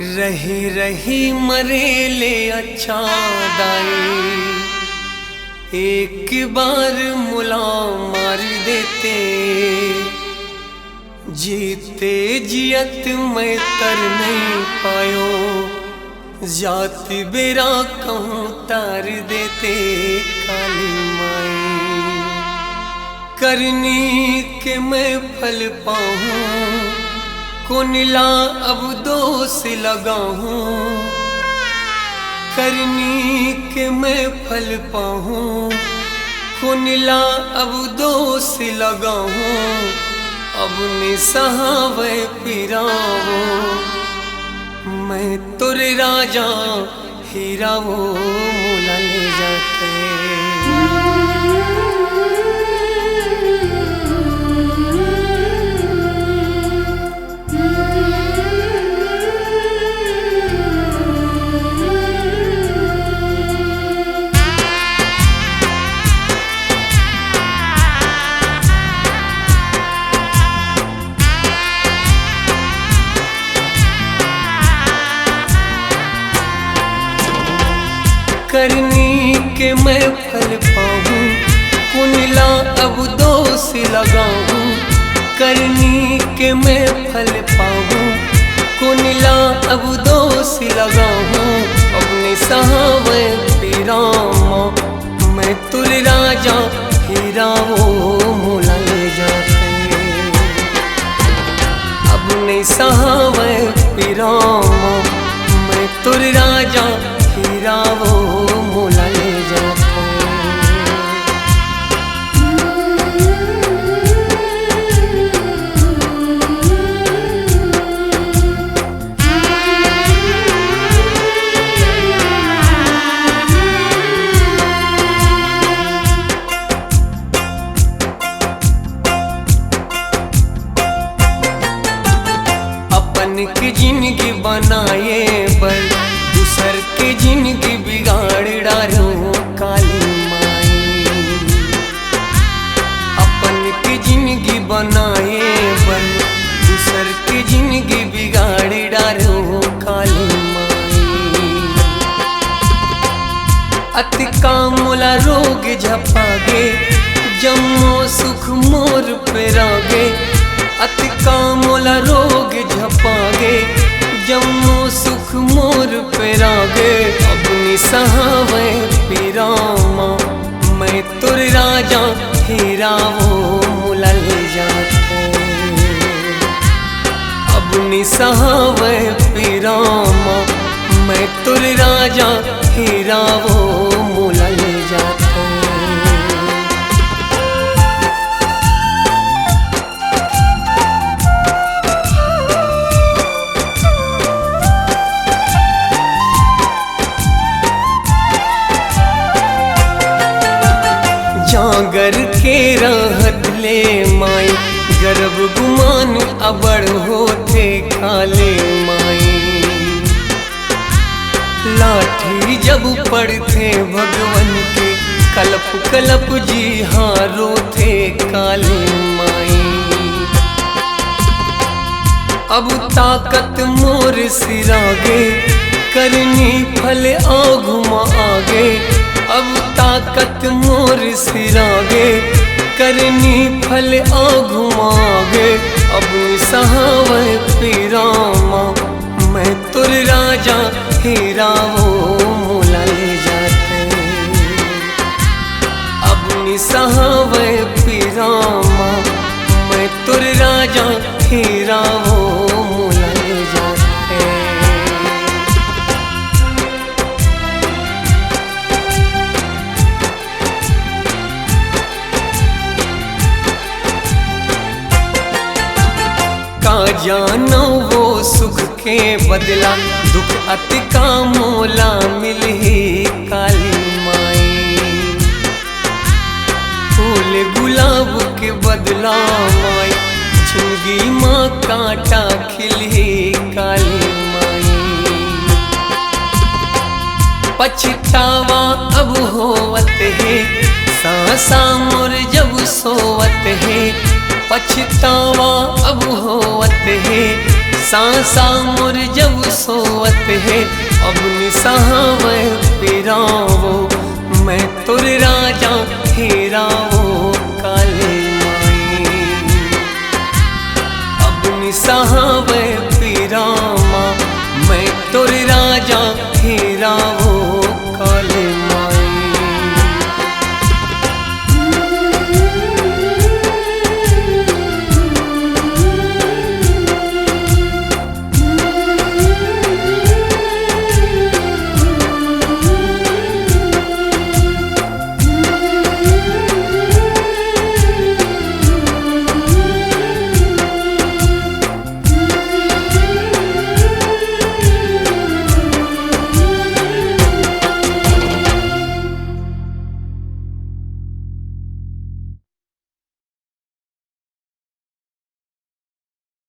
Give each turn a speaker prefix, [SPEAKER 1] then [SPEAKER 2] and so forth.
[SPEAKER 1] रही रही मरेले अच्छा दाई, एक बार मुला मार देते, जीते जियत मैं तर नहीं पायो, जात बेरा कहूँ तार देते काली माई। करनी के मैं फल पाऊँ, कोनिला अब दोष लगाऊं, करनी के मैं फल पाऊं, कोनिला अब दोष लगाऊं, अब निसहावे पिरावो, मैं तुरे राजा हीरा वो मोला ले जाते। करनी के मैं फल पाऊँ, कुनिला अब दोष लगाऊं, करनी के मैं फल पाऊँ, कुनिला अब दोष लगाऊं, अपने सहावे पीरामा, मैं तुर राजा हीरा वो मोला ले जाते, अपने सहावे पीरामा, मैं तुर राजा हीरा वो मोला ले जाते। अपन की जिंदगी बनाए पर दूसर के जिंदगी बिगाड़ डालो काली माई। अपन की जिंदगी बनाए बन दूसर की जिंदगी बिगाड़ डालो काली माई। अति कामुला रोग झपागे, जम्मो सुख मोर पे रागे, अति कामुला रोग झपागे, जम्मो सुख मोर पे रागे, अपनी सहावे पीरामा, मैं तुर राजा हीरा वो मोला ले जाते, अपनी सहावे पीरामा, मैं तुर राजा हीरा वो मोला ले जाते। जागर के रहत ले माई, गर्भ गुमान अबड़ होते काले माई। लाठी जब पड़ते भगवन के, कलप कलप जी हारो थे काले माई। अब ताकत मोर सिरागे, करनी फल आगुमा आगे, अब ताकत मोर सिरागे, करनी फल आगुमागे, अब सहावे पीरामा, मैं तुर राजा हीरा वो मोला ले जाते, अब सहावे पीरामा, मैं तुर राजा हीरा वो मोला ले जाते। का जानो वो सुख के बदला, दुख अति का मोला मिली काली माई। फूल गुलाब के बदला माई, जिंदगी माँ कांटा खिली काली माई। पछतावा अब होवत है, सांसा मोर जब सोवत है, पछतावा अब होवत है, सांसा मोर जब सोवत है अब निसहाव पिरावो मैं तुर राजा हेरावो काली माई अब निसहाव